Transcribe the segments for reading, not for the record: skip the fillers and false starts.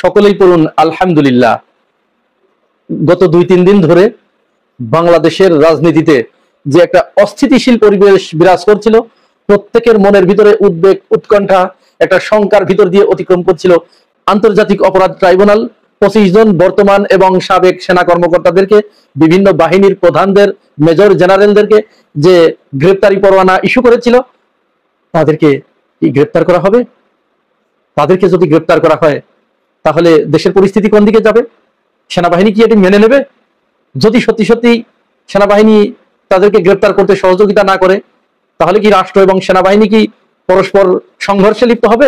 সকলেই পড়ুন আলহামদুলিল্লাহ। গত 2-3 দিন ধরে বাংলাদেশের রাজনীতিতে যে একটা অস্থিতিশীল পরিবেশ বিরাজ করছিল, প্রত্যেকের মনের ভিতরে উদ্বেগ, উৎকণ্ঠা, একটা শঙ্কার ভিতর দিয়ে অতিক্রম করছিল। আন্তর্জাতিক অপরাধ ট্রাইব্যুনাল 25 জন বর্তমান এবং সাবেক সেনা কর্মকর্তাদেরকে, বিভিন্ন বাহিনীর প্রধানদের, মেজর জেনারেলদেরকে যে গ্রেপ্তারি পরোয়ানা ইস্যু করেছিল, তাদেরকে কি গ্রেপ্তার করা হবে? তাদেরকে যদি গ্রেপ্তার করা হয় তাহলে দেশের পরিস্থিতি কোন দিকে যাবে? সেনাবাহিনী কি এটি মেনে নেবে? যদি সত্যি সত্যি সেনাবাহিনী তাদেরকে গ্রেপ্তার করতে সহযোগিতা না করে, তাহলে কি রাষ্ট্র এবং সেনাবাহিনী কি পরস্পর সংঘর্ষে লিপ্ত হবে?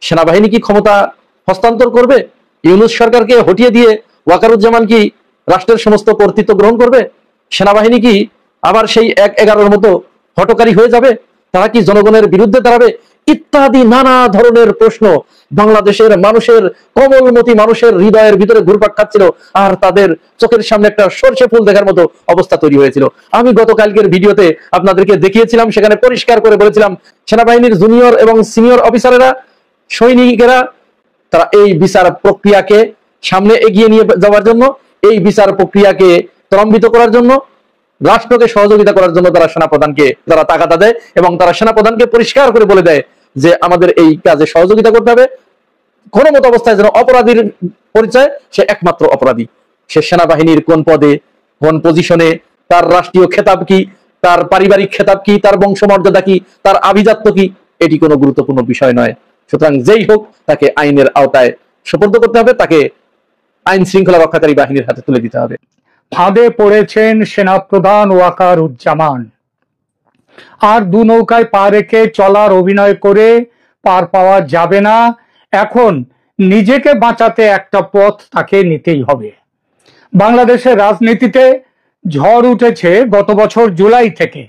সেনাবাহিনী কি ক্ষমতা হস্তান্তর করবে? ইউনূস সরকারকে হটিয়ে দিয়ে ওয়াকারুজ্জামান কি রাষ্ট্রের সমস্ত কর্তৃত্ব গ্রহণ করবে? সেনাবাহিনী কি আবার সেই 1-11 মতো হটকারী হয়ে যাবে? তারা কি জনগণের বিরুদ্ধে দাঁড়াবে? ইত্যাদি নানা ধরনের প্রশ্ন বাংলাদেশের মানুষের, কোমলমতি মানুষের হৃদয়ের ভিতরে ঘুরপাক খাচ্ছিল, আর তাদের চোখের সামনে একটা সরষে ফুল দেখার মতো অবস্থা তৈরি হয়েছিল। আমি গতকালকের ভিডিওতে আপনাদেরকে দেখিয়েছিলাম, সেখানে পরিষ্কার করে বলেছিলাম, সেনাবাহিনীর জুনিয়র এবং সিনিয়র অফিসারেরা, সৈনিকেরা, তারা এই বিচার প্রক্রিয়াকে সামনে এগিয়ে নিয়ে যাওয়ার জন্য, এই বিচার প্রক্রিয়াকে ত্বরান্বিত করার জন্য, রাষ্ট্রকে সহযোগিতা করার জন্য তারা সেনাপ্রধানকে তারা তাগাদা দেয়, এবং তারা সেনাপ্রধানকে পরিষ্কার করে বলে দেয় যে আমাদের এই কাজে সহযোগিতা করতে হবে। কোন মতো অবস্থায় যেন অপরাধীর পরিচয়, সে একমাত্র অপরাধী। সে সেনাবাহিনীর কোন পদে, কোন পজিশনে, তার রাষ্ট্রীয় খেতাব কি, তার পারিবারিক খেতাব কি, তার বংশমর্যাদা কি, তার আভিজাত্য কি, এটি কোনো গুরুত্বপূর্ণ বিষয় নয়। সুতরাং যেই হোক, তাকে আইনের আওতায় সোপর্দ করতে হবে, তাকে আইন শৃঙ্খলা রক্ষাকারী বাহিনীর হাতে তুলে দিতে হবে। ফাঁদে পড়েছেন সেনাপ্রধান ওয়াকারুজ্জামান। আর দু নৌকায় পা রেখে চলার অভিনয় করে পার পাওয়া যাবে না। এখন নিজেকে বাঁচাতে একটা পথ তাকে নিতেই হবে। বাংলাদেশের রাজনীতিতে ঝড় উঠেছে গত বছর জুলাই থেকে।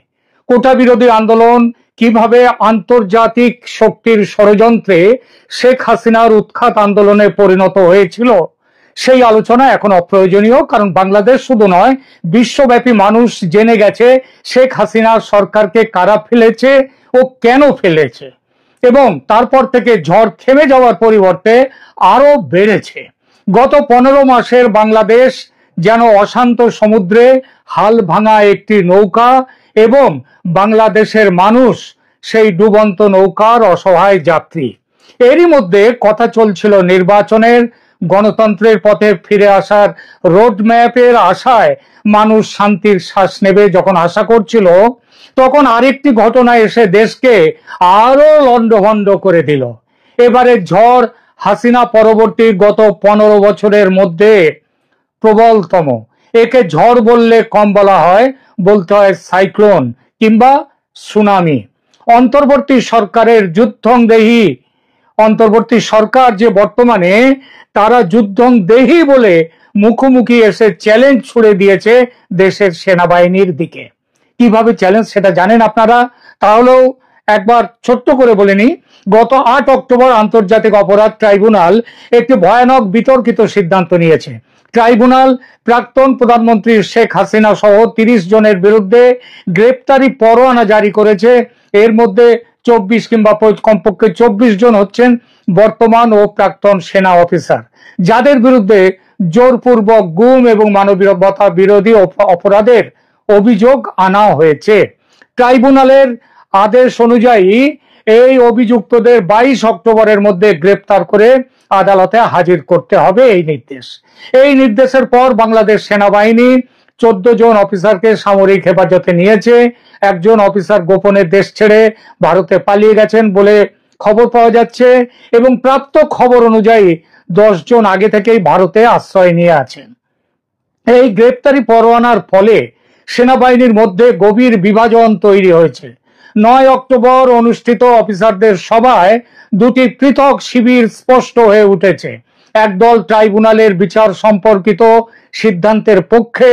কোটা বিরোধী আন্দোলন কিভাবে আন্তর্জাতিক শক্তির ষড়যন্ত্রে শেখ হাসিনার উৎখাত আন্দোলনে পরিণত হয়েছিল, সেই আলোচনা এখন অপ্রয়োজনীয়। কারণ বাংলাদেশ শুধু নয়, বিশ্বব্যাপী মানুষ জেনে গেছে শেখ হাসিনার সরকারকে কারা ফেলেছে ও কেন ফেলেছে, এবং তারপর থেকে ঝড় থেমে যাওয়ার পরিবর্তে আরো বেড়েছে। গত 15 মাসের বাংলাদেশ যেন অশান্ত সমুদ্রে হাল ভাঙা একটি নৌকা, এবং বাংলাদেশের মানুষ সেই ডুবন্ত নৌকার অসহায় যাত্রী। এরই মধ্যে কথা চলছিল নির্বাচনের, গণতন্ত্রের পথে ফিরে আসার রোডম্যাপের আশায় মানুষ শান্তির শ্বাস নেবে যখন আশা করছিল, তখন আরেকটি ঘটনা এসে দেশকে আরো লন্ডভন্ড করে দিল। এবারে ঝড় হাসিনা পরবর্তী গত 15 বছরের মধ্যে প্রবলতম। একে ঝড় বললে কম বলা হয়, বলতে হয় সাইক্লোন কিংবা সুনামি। অন্তর্বর্তী সরকারের যুদ্ধংদেহী, অন্তর্বর্তী সরকার যে বর্তমানে, তারা যুদ্ধংদেহী বলে মুখোমুখি এসে চ্যালেঞ্জ ছুড়ে দিয়েছে দেশের সেনাবাহিনীর দিকে। কিভাবে চ্যালেঞ্জ সেটা জানেন আপনারা? তাহলেও একবার ছোট্ট করে বলে নি। গত 8 অক্টোবর আন্তর্জাতিক অপরাধ ট্রাইব্যুনাল একটি ভয়ানক বিতর্কিত সিদ্ধান্ত নিয়েছে। ট্রাইব্যুনাল প্রাক্তন প্রধানমন্ত্রী শেখ হাসিনা সহ 30 জনের বিরুদ্ধে গ্রেপ্তারি পরোয়ানা জারি করেছে। এর মধ্যে 24 কিংবা কমপক্ষে 24 জন হচ্ছেন বর্তমান ও প্রাক্তন সেনা অফিসার, যাদের বিরুদ্ধে জোরপূর্বক গুম এবং মানবতা বিরোধী অপরাধের অভিযোগ আনা হয়েছে। ট্রাইব্যুনালের আদেশ অনুযায়ী এই অভিযুক্তদের 22 অক্টোবরের মধ্যে গ্রেপ্তার করে আদালতে হাজির করতে হবে এই নির্দেশ। এই নির্দেশের পর বাংলাদেশ সেনাবাহিনী 14 জন অফিসারকে সামরিক হেফাজতে নিয়েছে। একজন অফিসার গোপনে দেশ ছেড়ে ভারতে পালিয়ে গেছেন বলে খবর পাওয়া যাচ্ছে, এবং প্রাপ্ত খবর অনুযায়ী 10 জন আগে থেকেই ভারতে আশ্রয় নিয়ে আছেন। এই গ্রেপ্তারি পরোয়ানার ফলে সেনাবাহিনীর মধ্যে গভীর বিভাজন তৈরি হয়েছে। 9 অক্টোবর অনুষ্ঠিত অফিসারদের সভায় দুটি পৃথক শিবির স্পষ্ট হয়ে উঠেছে। একদল ট্রাইব্যুনালের বিচার সম্পর্কিত সিদ্ধান্তের পক্ষে,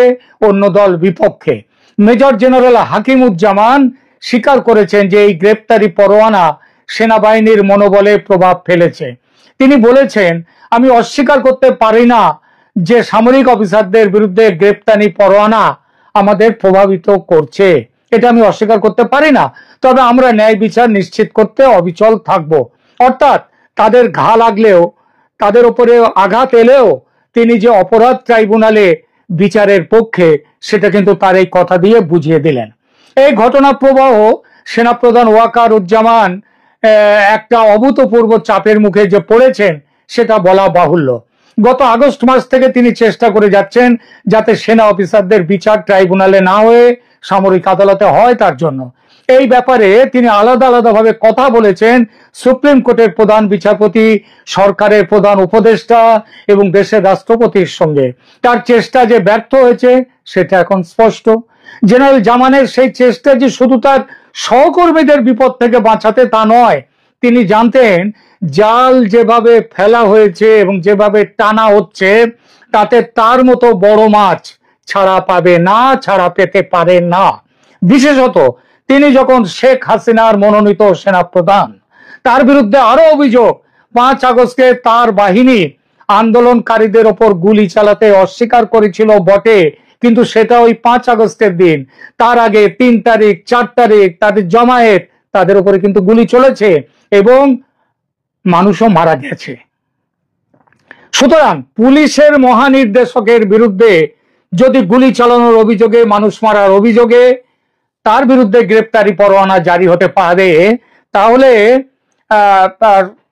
অন্য দল বিপক্ষে। মেজর জেনারেল হাকিমুজ্জামান স্বীকার করেছেন যে এই গ্রেপ্তারি পরোয়ানা সেনাবাহিনীর মনোবলে প্রভাব ফেলেছে। তিনি বলেছেন, আমি অস্বীকার করতে পারি না যে সামরিক অফিসারদের বিরুদ্ধে গ্রেপ্তারি পরোয়ানা আমাদের প্রভাবিত করছে, এটা আমি অস্বীকার করতে পারি না। তবে আমরা ন্যায় বিচার নিশ্চিত করতে অবিচল থাকব। অর্থাৎ তাদের ঘা লাগলেও তাদের উপরে আঘাত এলেও তিনি যে অপরাধ ট্রাইব্যুনালে বিচারের পক্ষে, সেটা কিন্তু তার এই কথা দিয়ে বুঝিয়ে দিলেন। এই ঘটনা প্রবাহ সেনাপ্রধান ওয়াকারুজ্জামান একটা অভূতপূর্ব চাপের মুখে যে পড়েছেন সেটা বলা বাহুল্য। গত আগস্ট মাস থেকে তিনি চেষ্টা করে যাচ্ছেন যাতে সেনা অফিসারদের বিচার ট্রাইব্যুনালে না হয়ে সামরিক আদালতে হয়। তার জন্য এই ব্যাপারে তিনি আলাদা আলাদাভাবে কথা বলেছেন সুপ্রিম কোর্টের প্রধান বিচারপতি, সরকারের প্রধান উপদেষ্টা এবং দেশের রাষ্ট্রপতির সঙ্গে। তার চেষ্টা যে ব্যর্থ হয়েছে সেটা এখন স্পষ্ট। জেনারেল জামানের সেই চেষ্টা যে শুধু তার সহকর্মীদের বিপদ থেকে বাঁচাতে তা নয়, তিনি জানতেন জাল যেভাবে ফেলা হয়েছে এবং যেভাবে টানা হচ্ছে তাতে তার মতো বড় মাছ ছাড়া পাবে না, ছাড়া পেতে পারে না। বিশেষত তিনি যখন শেখ হাসিনার মনোনীত সেনাপ্রধান, তার বিরুদ্ধে আরো অভিযোগ 5 আগস্টে তার বাহিনী আন্দোলনকারীদের ওপর গুলি চালাতে অস্বীকার করেছিল বটে, কিন্তু সেটা ওই 5 আগস্টের দিন। তার আগে 3 তারিখ 4 তারিখ তাদের জমায়েত, তাদের উপরে কিন্তু গুলি চলেছে এবং মানুষও মারা গেছে। সুতরাং পুলিশের মহানির্দেশকের বিরুদ্ধে যদি গুলি চালানোর অভিযোগে, মানুষ মারার অভিযোগে তার বিরুদ্ধে গ্রেপ্তারি পরোয়ানা জারি হতে পারে,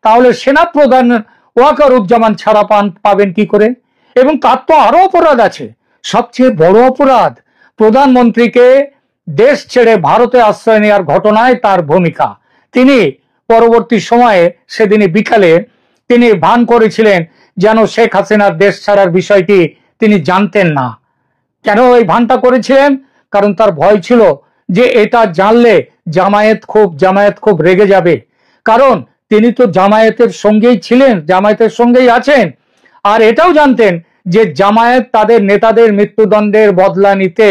তাহলে সেনাপ্রধান ওয়াকারুজ্জামান ছাড়া পাবেন কি করে? এবং তার তো আরো অপরাধ আছে। সবচেয়ে বড় অপরাধ প্রধানমন্ত্রীকে দেশ ছেড়ে ভারতে আশ্রয় নেওয়ার ঘটনায় তার ভূমিকা। তিনি পরবর্তী সময়ে সেদিনই বিকালে তিনি ভান করেছিলেন যেন শেখ হাসিনার দেশ ছাড়ার বিষয়টি তিনি জানতেন না। কেন এই ভানটা করেছিলেন? কারণ তার ভয় ছিল যে এটা জানলে জামায়াত খুব রেগে যাবে। কারণ তিনি তো জামায়াতের সঙ্গেই ছিলেন, জামায়াতের সঙ্গেই আছেন। আর এটাও জানতেন যে জামায়াত তাদের নেতাদের মৃত্যুদণ্ডের বদলা নিতে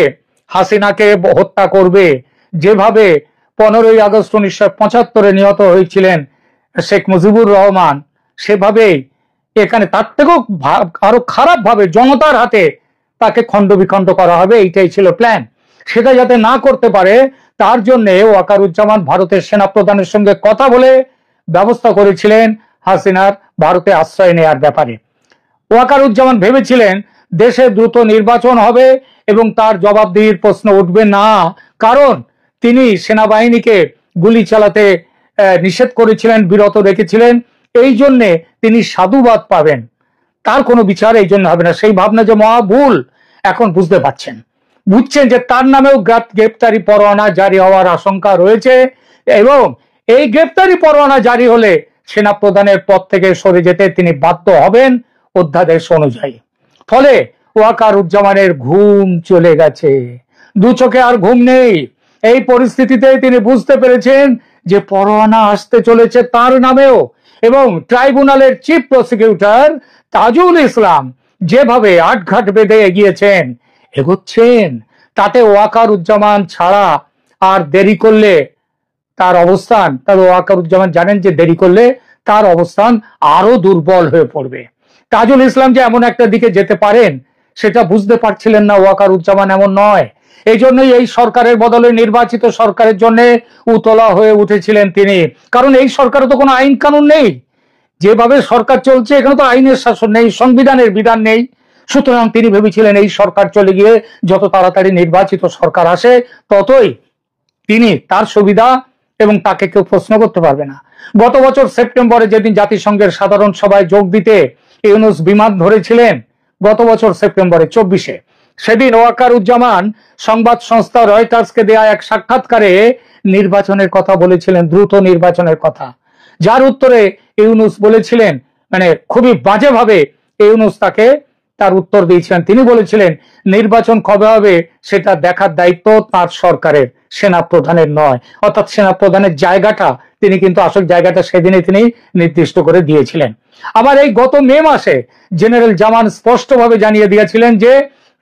হাসিনাকে হত্যা করবে। যেভাবে 15ই আগস্ট 1975 নিহত হয়েছিলেন শেখ মুজিবুর রহমান, সেভাবেই এখানে তার থেকেও আরো খারাপ ভাবে জনতার হাতে তাকে খণ্ড বিখণ্ড করা হবে, এইটাই ছিল প্ল্যান। সেটা যাতে না করতে পারে তার জন্য ওয়াকারুজ্জামান ভারতের সেনাপ্রধানের সঙ্গে কথা বলে ব্যবস্থা করেছিলেন হাসিনার ভারতে আশ্রয় নেওয়ার ব্যাপারে। ওয়াকারুজ্জামান ভেবেছিলেন দেশে দ্রুত নির্বাচন হবে এবং তার জবাবদিহির প্রশ্ন উঠবে না, কারণ তিনি সেনাবাহিনীকে গুলি চালাতে নিষেধ করেছিলেন, বিরত রেখেছিলেন। এই জন্যে তিনি সাধুবাদ পাবেন, তার কোনো বিচার এই জন্য হবে না। সেই ভাবনা যে মহা ভুল এখন বুঝছেন যে তার নামেও গ্রেপ্তারি পরোয়ানা জারি হওয়ার আশঙ্কা রয়েছে এবং এই গ্রেপ্তারি পরোয়ানা জারি হলে সেনাপ্রধানের পদ থেকে সরে যেতে তিনি বাধ্য হবেন অধ্যাদেশ অনুযায়ী। ফলে ওয়াকারুজ্জামানের ঘুম চলে গেছে, দু চোখে আর ঘুম নেই। এই পরিস্থিতিতে তিনি বুঝতে পেরেছেন যে পরোয়ানা আসতে চলেছে তার নামেও এবং ট্রাইব্যুনালের চিফ প্রসিকিউটর তাজুল ইসলাম যেভাবে আটঘাট বেঁধে এগোচ্ছেন তাতে ওয়াকারুজ্জামান ছাড়া আর দেরি করলে তার অবস্থান, ওয়াকারুজ্জামান জানেন যে দেরি করলে তার অবস্থান আরো দুর্বল হয়ে পড়বে। তাজুল ইসলাম যে এমন একটা দিকে যেতে পারেন সেটা বুঝতে পারছিলেন না ওয়াকারুজ্জামান, এমন নয়। এই জন্যই এই সরকারের বদলে নির্বাচিত সরকারের জন্য উতলা হয়ে উঠেছিলেন তিনি, কারণ এই সরকারে তো কোনো আইন কানুন নেই। যেভাবে সরকার চলছে এখানে তো আইনের শাসন নেই, সংবিধানের বিধান নেই। সুতরাং তিনি ভেবেছিলেন এই সরকার চলে গিয়ে যত তাড়াতাড়ি নির্বাচিত সরকার আসে ততই তিনি তার সুবিধা এবং তাকে কেউ প্রশ্ন করতে পারবে না। গত বছর সেপ্টেম্বরে যেদিন জাতিসংঘের সাধারণ সভায় যোগ দিতে ইউনূস বিমান ধরেছিলেন, গত বছর সেপ্টেম্বরে 24-এ, সেদিন ওয়াকারুজ্জামান সংবাদ সংস্থা রয়টার্সকে দেয়া এক সাক্ষাৎকারে নির্বাচনের কথা বলেছিলেন, দ্রুত নির্বাচনের কথা, যার উত্তরে ইউনূস বলেছিলেন, মানে খুবই বাজেভাবে ইউনূস তাকে তার উত্তর দিয়েছিলেন। তিনি বলেছিলেন নির্বাচন কবে হবে সেটা দেখার দায়িত্ব তার সরকারের, সেনাপ্রধানের নয়। অর্থাৎ সেনাপ্রধানের জায়গাটা তিনি কিন্তু আসল জায়গাটা সেদিনে তিনি নির্দিষ্ট করে দিয়েছিলেন। আবার এই গত মে মাসে জেনারেল জামান স্পষ্টভাবে জানিয়ে দিয়েছিলেন যে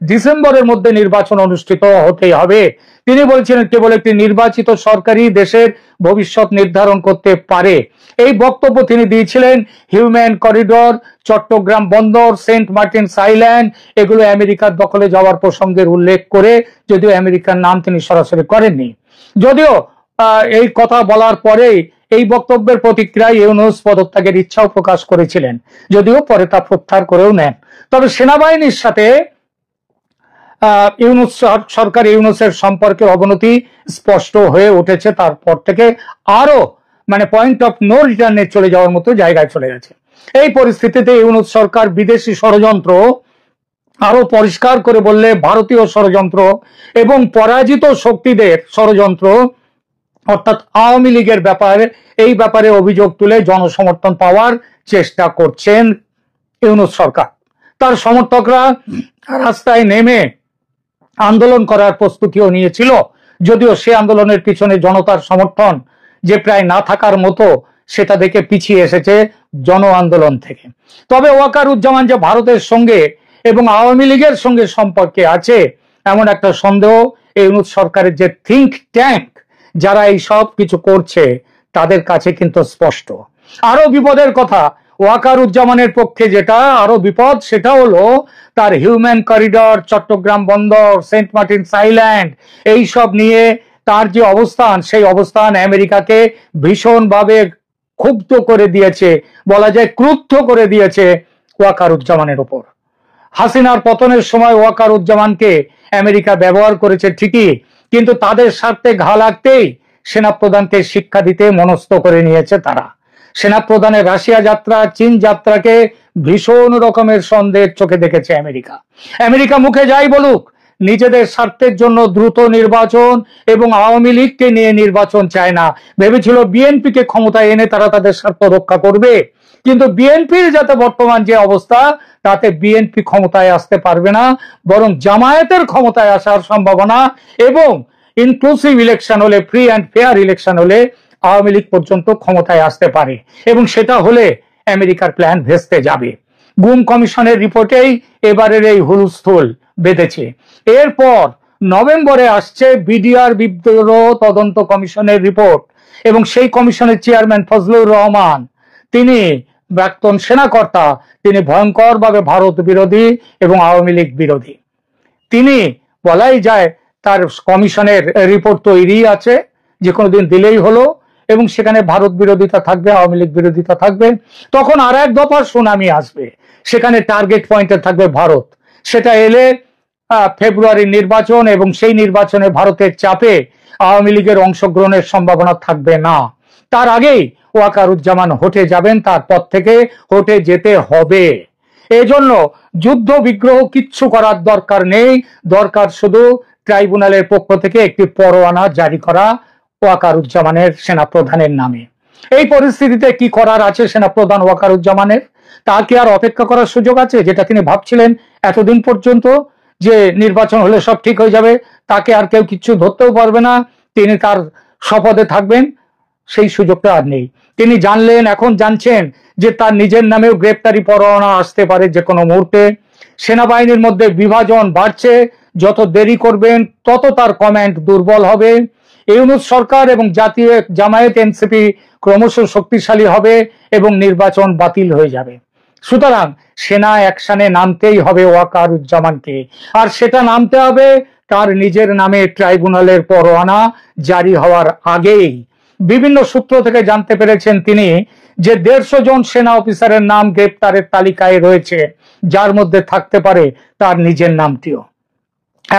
ডিসেম্বরের মধ্যে নির্বাচন অনুষ্ঠিত হতেই হবে। তিনি বলছিলেন কেবল একটি নির্বাচিত সরকারই দেশের ভবিষ্যৎ নির্ধারণ করতে পারে। এই বক্তব্য তিনি দিয়েছিলেন হিউম্যান করিডোর, চট্টগ্রাম বন্দর, সেন্ট মার্টিনস আইল্যান্ড এগুলো আমেরিকার দখলে যাওয়ার প্রসঙ্গের উল্লেখ করে, যদিও আমেরিকার নাম তিনি সরাসরি করেননি। যদিও এই কথা বলার পরেই এই বক্তব্যের প্রতিক্রিয়ায় ইউনূস পদত্যাগের ইচ্ছাও প্রকাশ করেছিলেন, যদিও পরে তা প্রত্যাহার করেও নেন। তবে সেনাবাহিনীর সাথে ইউনূসের সম্পর্কে অবনতি স্পষ্ট হয়ে উঠেছে। তারপর থেকে আরো পয়েন্ট অফ নো রিটার্নে চলে যাওয়ার মতো জায়গায় চলে গেছে। এই পরিস্থিতিতে ইউনূস সরকার বিদেশি ষড়যন্ত্র, আরো পরিষ্কার করে বললে ভারতীয় ষড়যন্ত্র এবং পরাজিত শক্তিদের ষড়যন্ত্র অর্থাৎ আওয়ামী লীগের এই ব্যাপারে অভিযোগ তুলে জনসমর্থন পাওয়ার চেষ্টা করছেন ইউনূস সরকার। তার সমর্থকরা রাস্তায় নেমে আন্দোলন করার প্রস্তুতিও নিয়েছিল, যদিও সে আন্দোলনের পিছনে জনতার সমর্থন যে প্রায় না থাকার মতো, সেটা দেখে পিছিয়ে এসেছে জন আন্দোলন থেকে। তবে ওয়াকারুজ্জামান যে ভারতের সঙ্গে এবং আওয়ামী লীগের সঙ্গে সম্পর্কে আছে এমন একটা সন্দেহ ইউনূস সরকারের যে থিঙ্ক ট্যাঙ্ক যারা এই সব কিছু করছে তাদের কাছে কিন্তু স্পষ্ট। আরো বিপদের কথা, ওয়াকারুজ্জামানের পক্ষে যেটা আরো বিপদ সেটা হলো তার হিউম্যান করিডর, চট্টগ্রাম বন্দর, সেন্ট মার্টিনস আইল্যান্ড এইসব নিয়ে তার যে অবস্থান, সেই অবস্থান আমেরিকাকে ভীষণভাবে ক্ষুব্ধ করে দিয়েছে, বলা যায় ক্রুদ্ধ করে দিয়েছে ওয়াকারুজ্জামানের উপর। হাসিনার পতনের সময় ওয়াকারুজ্জামানকে আমেরিকা ব্যবহার করেছে ঠিকই, কিন্তু তাদের স্বার্থে ঘা লাগতেই সেনাপ্রধানকে শিক্ষা দিতে মনস্থ করে নিয়েছে তারা। সেনাপ্রধানের রাশিয়া যাত্রা, চীন যাত্রাকে ভীষণ রকমের সন্দেহের চোখে দেখেছে আমেরিকা মুখে যাই বলুক, নিজেদের স্বার্থের জন্য দ্রুত নির্বাচন এবং আওয়ামী লীগকে নিয়ে নির্বাচন চায় না। ভেবেছিল বিএনপিকে ক্ষমতায় এনে তারা তাদের স্বার্থ রক্ষা করবে, কিন্তু বিএনপির যাতে বর্তমান যে অবস্থা তাতে বিএনপি ক্ষমতায় আসতে পারবে না, বরং জামায়াতের ক্ষমতায় আসার সম্ভাবনা এবং ইনক্লুসিভ ইলেকশন হলে, ফ্রি অ্যান্ড ফেয়ার ইলেকশন হলে আওয়ামী লীগ পর্যন্ত ক্ষমতায় আসতে পারে, এবং সেটা হলে আমেরিকার প্ল্যান ভেস্তে যাবে। গুম কমিশনের রিপোর্টেই এবারের এই হুলস্থুল বেঁধেছে। এরপর নভেম্বরে আসছে বিডিআর বিদ্রোহ তদন্ত কমিশনের রিপোর্ট, এবং সেই কমিশনের চেয়ারম্যান ফজলুর রহমান, তিনি প্রাক্তন সেনাকর্তা, তিনি ভয়ঙ্করভাবে ভারত বিরোধী এবং আওয়ামী লীগ বিরোধী। তিনি বলাই যায় তার কমিশনের রিপোর্ট তৈরি আছে, যে কোনো দিন দিলেই হলো, এবং সেখানে ভারত বিরোধিতা থাকবে, আওয়ামী লীগ বিরোধিতা থাকবে। তখন আর এক দফার সুনামি আসবে, সেখানে টার্গেট পয়েন্টে থাকবে ভারত। সেটা এলে ফেব্রুয়ারির নির্বাচন, এবং সেই নির্বাচনে ভারতের চাপে আওয়ামী লীগের অংশগ্রহণের সম্ভাবনা থাকবে না। তার আগেই ওয়াকারুজ্জামান হটে যাবেন, তারপর থেকে হটে যেতে হবে। এজন্য যুদ্ধ বিগ্রহ কিচ্ছু করার দরকার নেই, দরকার শুধু ট্রাইব্যুনালের পক্ষ থেকে একটি পরোয়ানা জারি করা ওয়াকারুজ্জামানের, সেনাপ্রধানের নামে। এই পরিস্থিতিতে কি করার আছে সেনাপ্রধান ওয়াকারুজ্জামানের? তা কি আর অপেক্ষা করার সুযোগ আছে, যেটা তিনি ভাবছিলেন এতদিন পর্যন্ত যে নির্বাচন হলে সব ঠিক হয়ে যাবে, তাকে আর কেউ কিচ্ছু ধরতেও পারবে না, তিনি তার শপথে থাকবেন? সেই সুযোগটা আর নেই। তিনি জানলেন, এখন জানছেন যে তার নিজের নামেও গ্রেপ্তারি পরোয়ানা আসতে পারে যে কোনো মুহূর্তে। সেনাবাহিনীর মধ্যে বিভাজন বাড়ছে, যত দেরি করবেন তত তার কমান্ড দুর্বল হবে। ইউনূস সরকার এবং জাতীয় জামায়াত এনসিপি ক্রমশ শক্তিশালী হবে এবং নির্বাচন বাতিল হয়ে যাবে। সুতরাং সেনা অ্যাকশনে নামতেই হবে ওয়াকারুজ্জামানকে, আর সেটা নামতে হবে তার নিজের নামে ট্রাইব্যুনালের পরোয়ানা জারি হওয়ার আগেই। বিভিন্ন সূত্র থেকে জানতে পেরেছেন তিনি যে 150 জন সেনা অফিসারের নাম গ্রেপ্তারের তালিকায় রয়েছে, যার মধ্যে থাকতে পারে তার নিজের নামটিও।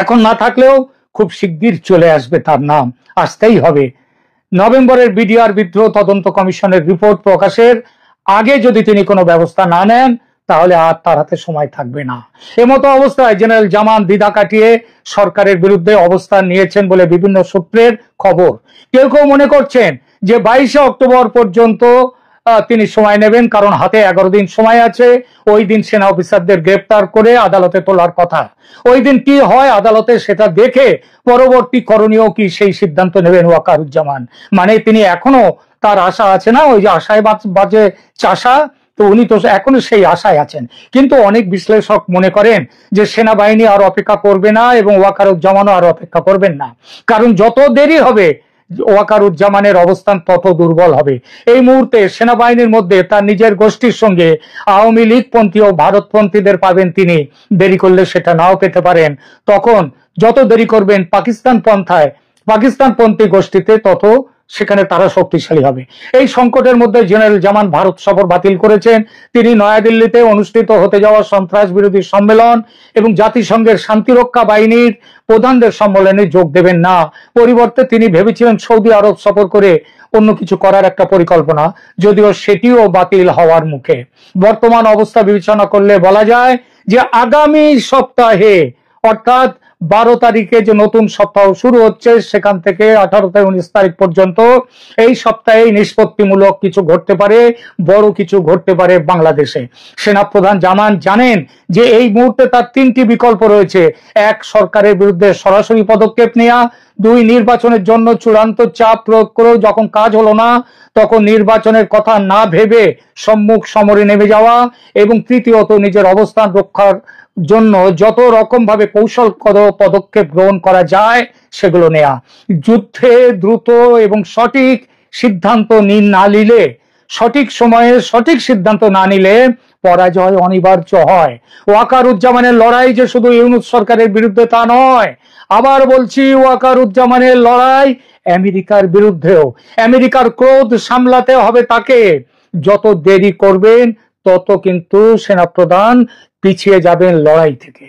এখন না থাকলেও খুব শিগগির চলে আসবে, তার নাম আসতেই হবে। নভেম্বরের বিডিআর বিদ্রোহ তদন্ত কমিশনের রিপোর্ট প্রকাশের আগে যদি তিনি কোনো ব্যবস্থা না নেন, তাহলে আর তার হাতে সময় থাকবে না। এমতো অবস্থায় জেনারেল জামান দ্বিধা কাটিয়ে সরকারের বিরুদ্ধে অবস্থান নিয়েছেন বলে বিভিন্ন সূত্রের খবর। কেউ কেউ মনে করছেন যে 22শে অক্টোবর পর্যন্ত তিনি সময় নেবেন, কারণ হাতে 11 দিন সময় আছে। ওই দিন সেনা অফিসারদের গ্রেপ্তার করে আদালতে তোলার কথা। ওই দিন কি হয় আদালতে সেটা দেখে পরবর্তী করণীয় কি সেই সিদ্ধান্ত নেবেন ওয়াকারুজ্জামান। মানে তিনি এখনো তার আশা আছে না, ওই যে আশায় বাজে চাষা, তো উনি তো এখনো সেই আশায় আছেন। কিন্তু অনেক বিশ্লেষক মনে করেন যে সেনাবাহিনী আর অপেক্ষা করবে না এবং ওয়াকারুজ্জামানও আর অপেক্ষা করবেন না, কারণ যত দেরি হবে ওয়াকারুজ্জামানের অবস্থান তত দুর্বল হবে। এই মুহূর্তে সেনাবাহিনীর মধ্যে তার নিজের গোষ্ঠীর সঙ্গে আওয়ামী লীগপন্থী ও ভারতপন্থীদের পাবেন তিনি, দেরি করলে সেটা নাও পেতে পারেন। তখন যত দেরি করবেন পাকিস্তানপন্থী গোষ্ঠীতে তত সেখানে তারা শক্তিশালী হবে। এই সংকটের মধ্যে জেনারেল জামান ভারত সফর বাতিল করেছেন। তিনি নয়াদিল্লিতে অনুষ্ঠিত হতে যাওয়া সন্ত্রাস বিরোধী সম্মেলন এবং জাতিসংঘের শান্তিরক্ষা বাহিনীর প্রধানদের সম্মেলনে যোগ দেবেন না। পরিবর্তে তিনি ভেবেছিলেন সৌদি আরব সফর করে অন্য কিছু করার একটা পরিকল্পনা, যদিও সেটিও বাতিল হওয়ার মুখে। বর্তমান অবস্থা বিবেচনা করলে বলা যায় যে আগামী সপ্তাহে, অর্থাৎ 12 তারিখে যে নতুন সপ্তাহ শুরু হচ্ছে, সেখান থেকে 18 থেকে 19 তারিখ পর্যন্ত এই সপ্তাহে নিষ্পত্তিমূলক কিছু ঘটতে পারে, বড় কিছু ঘটতে পারে বাংলাদেশে। সেনাপ্রধান জামান জানেন যে এই মুহূর্তে তার 3টি বিকল্প রয়েছে। 1, সরকারের বিরুদ্ধে সরাসরি পদক্ষেপ নেওয়া। 2, নির্বাচনের জন্য চূড়ান্ত চাপ প্রয়োগ করেও যখন কাজ হলো না, তখন নির্বাচনের কথা না ভেবে সম্মুখ সমরে নেমে যাওয়া। এবং তৃতীয়ত, নিজের অবস্থান রক্ষার জন্য যত রকম ভাবে কৌশলগত পদক্ষেপ গ্রহণ করা যায় সেগুলো নেয়া। যুদ্ধে দ্রুত এবং সঠিক সিদ্ধান্ত না নিলে, সঠিক সময়ে সঠিক সিদ্ধান্ত না নিলে পরাজয় অনিবার্য হয়। ওয়াকারুজ্জামানের লড়াই যে শুধু ইউনূস সরকারের বিরুদ্ধে তা নয়, আবার বলছি, ওয়াকারুজ্জামানের লড়াই আমেরিকার বিরুদ্ধেও। আমেরিকার ক্রোধ সামলাতে হবে তাকে। যত দেরি করবেন তত কিন্তু সেনাপ্রধান পিছিয়ে যাবেন লড়াই থেকে।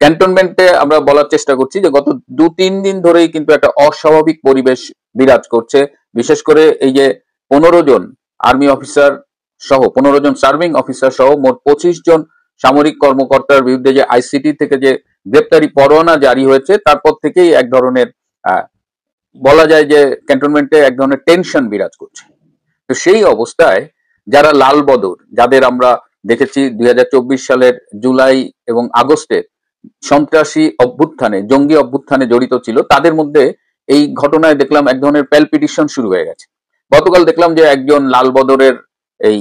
ক্যান্টনমেন্টে আমরা বলার চেষ্টা করছি যে গত 2-3 দিন ধরেই কিন্তু একটা অস্বাভাবিক পরিবেশ বিরাজ করছে। বিশেষ করে এই যে 15 জন আর্মি অফিসার সহ 15 জন সার্ভিং অফিসার সহ মোট 25 জন সামরিক কর্মকর্তার বিরুদ্ধে যে আইসিটি থেকে যে গ্রেপ্তারি পরোয়ানা জারি হয়েছে, তারপর থেকেই এক ধরনের বলা যায় যে ক্যান্টনমেন্টে এক ধরনের টেনশন বিরাজ করছে। তো সেই অবস্থায় যারা লাল বদর, যাদের আমরা দেখেছি 2024 সালের জুলাই এবং আগস্টে সন্ত্রাসী অভ্যুত্থানে, জঙ্গি অভ্যুত্থানে জড়িত ছিল, তাদের মধ্যে এই ঘটনায় দেখলাম এক ধরনের প্যালপিটিশন শুরু হয়ে গেছে। গতকাল দেখলাম যে একজন লাল বদরের এই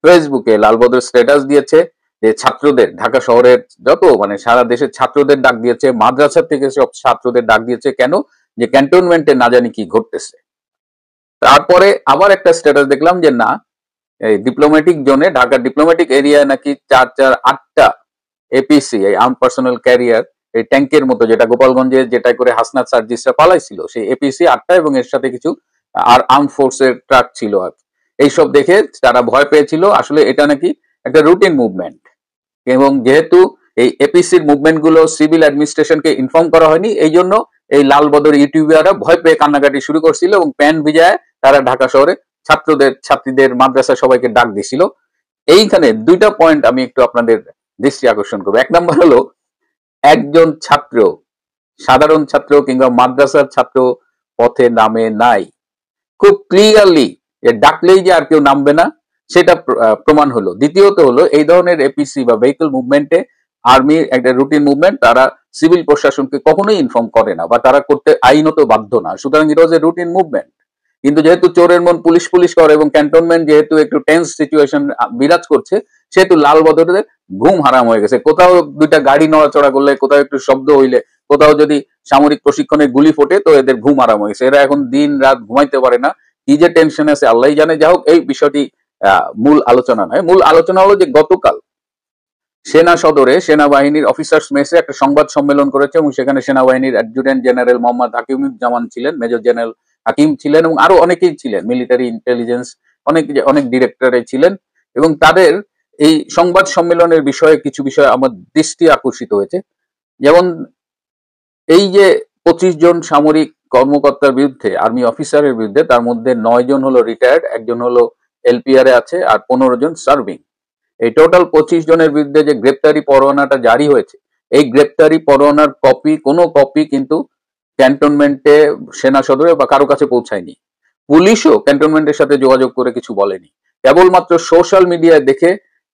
ফেসবুকে লাল বদর স্ট্যাটাস দিয়েছে যে ছাত্রদের, ঢাকা শহরের যত সারা দেশের ছাত্রদের ডাক দিয়েছে, মাদ্রাসা থেকে সব ছাত্রদের ডাক দিয়েছে। কেন? যে ক্যান্টনমেন্টে না জানি কি ঘটতেছে। তারপরে আবার একটা স্ট্যাটাস দেখলাম যে না, এই ডিপ্লোম্যাটিক জোনে, ঢাকার ডিপ্লোম্যাটিক এরিয়ায় নাকি 4-8টা এপিসি, এই আর্ম পার্সোনাল ক্যারিয়ার, এই ট্যাঙ্কের মতো, যেটা গোপালগঞ্জে যেটা করে হাসনাত সার্জিসরা পালাইছিল, সেই এপিসি 8টা এবং এর সাথে কিছু আর আর্ম ফোর্সের ট্রাক ছিল। আর এইসব দেখে তারা ভয় পেয়েছিল। আসলে এটা নাকি একটা রুটিন মুভমেন্ট, এবং যেহেতু এই এপিসির মুভমেন্ট গুলো সিভিল অ্যাডমিনিস্ট্রেশনকে ইনফর্ম করা হয়নি, এই জন্য এই লাল বদর ইউটিউবাররা ভয় পেয়ে কান্নাকাটি শুরু করছিল এবং প্যান ভিজায় তারা ঢাকা শহরে ছাত্রদের, ছাত্রীদের, মাদ্রাসা সবাইকে ডাক দিছিল। এইখানে 2টা পয়েন্ট আমি একটু আপনাদের দৃষ্টি আকর্ষণ করবো। 1 নম্বর হলো, একজন ছাত্র, সাধারণ ছাত্র কিংবা মাদ্রাসার ছাত্র পথে নামে নাই। খুব ক্লিয়ারলি ডাকলেই যে আর কেউ নামবে না সেটা প্রমাণ হলো। দ্বিতীয়ত হলো, এই ধরনের এপিসি বা ভেহিকল মুভমেন্টে আর্মির একটা রুটিন মুভমেন্ট, তারা সিভিল প্রশাসনকে কখনোই ইনফর্ম করে না বা তারা করতে আইনত বাধ্য না। সুতরাং ইট ওয়াজ এ রুটিন মুভমেন্ট। কিন্তু যেহেতু চোরের মন পুলিশ পুলিশ করে এবং ক্যান্টনমেন্ট যেহেতু একটু টেন্স সিচুয়েশন বিরাজ করছে, সেহেতু লাল বদরের ঘুম হারাম হয়ে গেছে। কোথাও 2টা গাড়ি নড়াচড়া করলে, কোথাও একটু শব্দ হইলে, কোথাও যদি সামরিক প্রশিক্ষণে গুলি ফোটে, তো এদের ঘুম হারাম হয়ে গেছে। এরা এখন দিন রাত ঘুমাইতে পারে না। কি যে টেনশন আছে আল্লাহ জানে। যাই হোক, এই বিষয়টি মূল আলোচনা নয়। মূল আলোচনা হলো যে গতকাল সেনা সদরে সেনাবাহিনীর অফিসার্স মেসে একটা সংবাদ সম্মেলন করেছে এবং সেখানে সেনাবাহিনীর অ্যাডজুটেন্ট জেনারেল মোহাম্মদ হাকিমুজ্জামান ছিলেন, মেজর জেনারেল হাকিম ছিলেন এবং আরো অনেকেই ছিলেন, মিলিটারি ইন্টেলিজেন্স অনেক ডিরেক্টরে ছিলেন। এবং তাদের এই সংবাদ সম্মেলনের বিষয়ে কিছু বিষয় আমার দৃষ্টি আকর্ষিত হয়েছে। যেমন এই যে 25 জন সামরিক কর্মকর্তার বিরুদ্ধে, আর্মি অফিসারের বিরুদ্ধে, তার মধ্যে 9 জন হলো রিটায়ার্ড, একজন হলো এলপিআর এ আছে, আর 15 জন সার্ভিং। এই টোটাল 25 জনের বিরুদ্ধে যে গ্রেপ্তারি পরোয়ানাটা জারি হয়েছে, এই গ্রেপ্তারি পরোয়ানার কোনো কপি কিন্তু ক্যান্টনমেন্টে, সেনা সদরে বা কারো কাছে পৌঁছায়নি। পুলিশও ক্যান্টনমেন্টের সাথে যোগাযোগ করে কিছু বলেনি। কেবলমাত্র সোশ্যাল মিডিয়ায় দেখে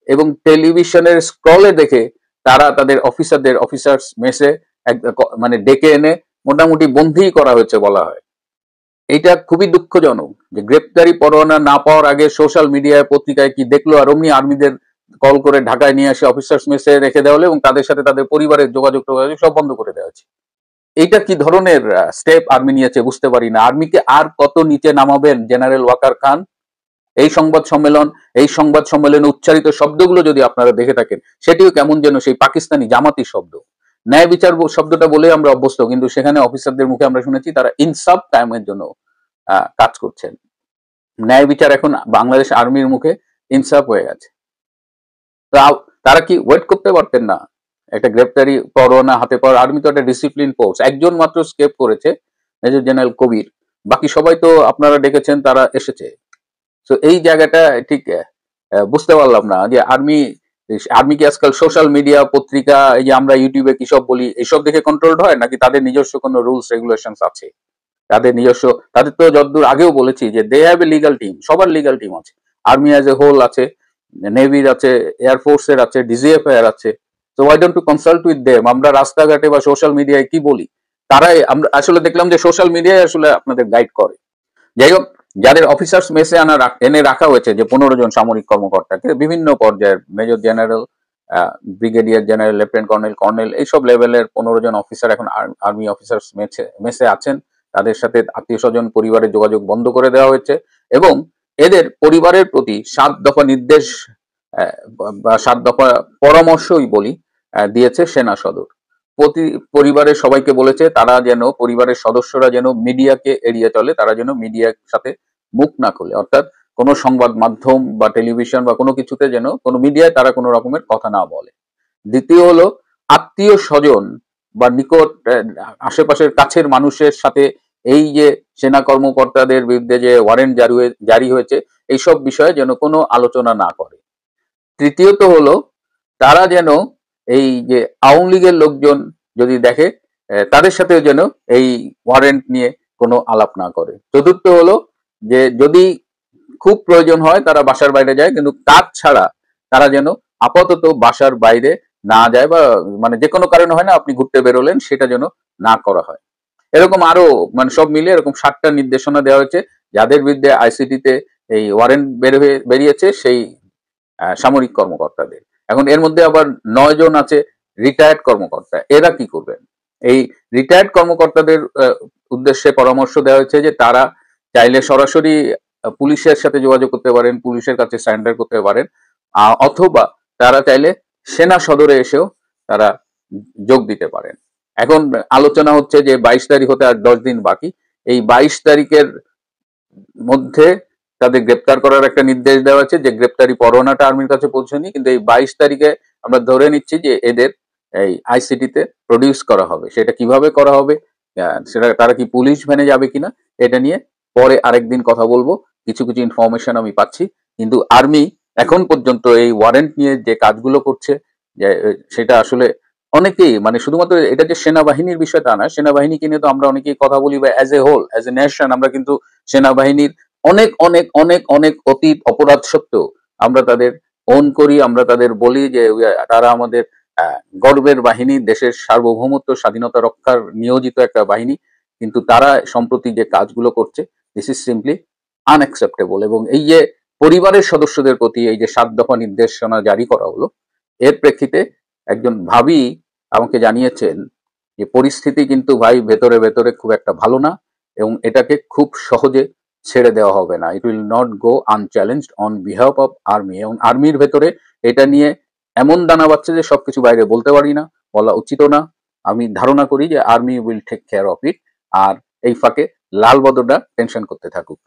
এবং টেলিভিশনের স্ক্রলে দেখে তারা তাদের অফিসারদের অফিসার্স মেসে ডেকে এনে মোটামুটি বন্দী করা হয়েছে বলা হয়। এটা খুবই দুঃখজনক যে গ্রেপ্তারি পরোয়ানা না পাওয়ার আগে সোশ্যাল মিডিয়ায়, পত্রিকায় কি দেখলো আর অমনি আর্মিদের কল করে ঢাকায় নিয়ে আসে অফিসার্স মেসে রেখে দেওয়া হলো এবং তাদের সাথে তাদের পরিবারের যোগাযোগ সব বন্ধ করে দেওয়া হয়েছে। এইটা কি ধরনের স্টেপ আর্মি নিয়েছে বুঝতে পারি না। আর্মিকে আর কত নিচে নামাবেন জেনারেল ওয়াকার খান? এই সংবাদ সম্মেলনে উচ্চারিত শব্দগুলো যদি আপনারা দেখে থাকেন, সেটিও কেমন যেন সেই পাকিস্তানি জামাতি শব্দ। ন্যায় বিচার শব্দটা বলে আমরা অভ্যস্ত, কিন্তু সেখানে অফিসারদের মুখে আমরা শুনেছি তারা ইনসাফ কায়েমের জন্য কাজ করছেন। ন্যায় বিচার এখন বাংলাদেশ আর্মির মুখে ইনসাফ হয়ে গেছে। তারা কি ওয়েট করতে পারতেন না? একটা গ্রেপ্তারি পরোয়ানা হাতে পাওয়ার, আর্মি তো একটা ডিসিপ্লিন ফোর্স, একজন মাত্র স্কেপ করেছে, মেজর জেনারেল কবির, বাকি সবাই তো আপনারা ডেকেছেন, তারা এসেছে। তো এই জায়গাটা ঠিক বুঝতে পারলাম না যে আর্মি কি আজকাল সোশ্যাল মিডিয়া, পত্রিকা, এই যে আমরা ইউটিউবে কি সব বলি, এইসব দেখে কন্ট্রোলড হয়, নাকি তাদের নিজস্ব কোনো রুলস রেগুলেশনস আছে? তাদের তো যতদূর আগেও বলেছি যে they have a legal team, সবার লিগাল টিম আছে। আর্মি অ্যাজ এ হোল আছে, নেভির আছে, এয়ারফোর্সের আছে, ডিজিএফ এর আছে। So why don't to consult with them? আমরা রাস্তাঘাটে বা সোশ্যাল মিডিয়ায় কি বলি, তারাই আমরা আসলে দেখলাম যে সোশ্যাল মিডিয়ায় আসলে আপনাদের গাইড করে। যাই হোক, যাদের অফিসার্স মেসে এনে রাখা হয়েছে, যে 15 জন সামরিক কর্মকর্তাকে বিভিন্ন পর্যায়ের, major general, brigadier general, lieutenant colonel, এইসব লেভেলের 15 জন অফিসার এখন আর্মি অফিসার্স মেসে আছেন। তাদের সাথে আত্মীয় স্বজন, পরিবারের যোগাযোগ বন্ধ করে দেওয়া হয়েছে এবং এদের পরিবারের প্রতি 7 দফা নির্দেশ বা 7 দফা পরামর্শই বলি দিয়েছে সেনা সদর। পরিবারের সবাইকে বলেছে তারা যেন, পরিবারের সদস্যরা যেন মিডিয়াকে এড়িয়ে চলে, তারা যেন মিডিয়ার সাথে মুখ না খোলে, অর্থাৎ কোনো সংবাদ মাধ্যম বা টেলিভিশন বা কোনো কিছুতে যেন, কোনো মিডিয়ায় তারা কোনো রকমের কথা না বলে। দ্বিতীয় হলো, আত্মীয় স্বজন বা নিকট আশেপাশের কাছের মানুষের সাথে এই যে সেনা কর্মকর্তাদের বিরুদ্ধে যে ওয়ারেন্ট জারি হয়েছে, এইসব বিষয়ে যেন কোনো আলোচনা না করে। তৃতীয়ত হলো, তারা যেন এই যে আওয়ামী লীগের লোকজন যদি দেখে, তাদের সাথেও যেন এই ওয়ারেন্ট নিয়ে কোনো আলাপ না করে। চতুর্থ হলো যে যদি খুব প্রয়োজন হয় তারা বাসার বাইরে যায়, কিন্তু কাজ ছাড়া তারা যেন আপাতত বাসার বাইরে না যায়, বা মানে যে কোনো কারণে হয় না, আপনি ঘুরতে বেরোলেন, সেটা যেন না করা হয়। এরকম আরো মানে সব মিলে এরকম 7টা নির্দেশনা দেওয়া হয়েছে, যাদের বিরুদ্ধে আইসিটিতে এই ওয়ারেন্ট বেরিয়েছে সেই সামরিক কর্মকর্তাদের। এখন এর মধ্যে আবার 9 জন আছে রিটায়ার্ড কর্মকর্তা। এরা কি করবেন? এই রিটায়ার্ড কর্মকর্তাদের উদ্দেশ্যে পরামর্শ দেওয়া হয়েছে যে তারা চাইলে সরাসরি পুলিশের সাথে যোগাযোগ করতে পারেন, পুলিশের কাছে সারেন্ডার করতে পারেন, অথবা তারা চাইলে সেনা সদরে এসেও তারা যোগ দিতে পারেন। এখন আলোচনা হচ্ছে যে 22 তারিখ হতে আর 10 দিন বাকি, এই 22 তারিখের মধ্যে তাদের গ্রেপ্তার করার একটা নির্দেশ দেওয়া আছে, যে গ্রেপ্তারি পরোয়ানাটা আর্মির কাছে পৌঁছায়নি, কিন্তু এই 22 তারিখে আমরা ধরে নিচ্ছি যে এদের এই আইসিটিতে প্রডিউস করা হবে। সেটা কিভাবে করা হবে, সেটা তারা কি পুলিশ ভ্যানে যাবে কিনা, এটা নিয়ে পরে আরেকদিন কথা বলবো। কিছু কিছু ইনফরমেশন আমি পাচ্ছি, কিন্তু আর্মি এখন পর্যন্ত এই ওয়ারেন্ট নিয়ে যে কাজগুলো করছে, যে সেটা আসলে অনেকেই, মানে শুধুমাত্র এটা যে সেনাবাহিনীর বিষয় তা না, সেনাবাহিনীকে নিয়ে তো আমরা অনেকেই কথা বলি, বা as a whole, as a nation, আমরা কিন্তু সেনাবাহিনীর অনেক অনেক অনেক অনেক অতীত অপরাধ সত্ত্বেও আমরা তাদের ওন করি, আমরা তাদের বলি যে তারা আমাদের গর্বের বাহিনী, দেশের সার্বভৌমত্ব স্বাধীনতা রক্ষার নিয়োজিত একটা বাহিনী। কিন্তু তারা সম্প্রতি যে কাজগুলো করছে, দিস ইজ সিম্পলি আনঅ্যাকসেপ্টেবল। এবং এই যে পরিবারের সদস্যদের প্রতি এই যে 7 দফা নির্দেশনা জারি করা হলো, এর প্রেক্ষিতে একজন ভাবি আমাকে জানিয়েছেন যে পরিস্থিতি কিন্তু ভাই ভেতরে ভেতরে খুব একটা ভালো না, এবং এটাকে খুব সহজে ছেড়ে দেওয়া হবে না। It will not go unchallenged on behalf of army. এবং আর্মির ভেতরে এটা নিয়ে এমন দানা বাচ্ছে যে সবকিছু বাইরে বলতে পারি না, বলা উচিতও না। আমি ধারণা করি যে army will take care of it. আর এই ফাঁকে লাল বদরটা টেনশন করতে থাকুক।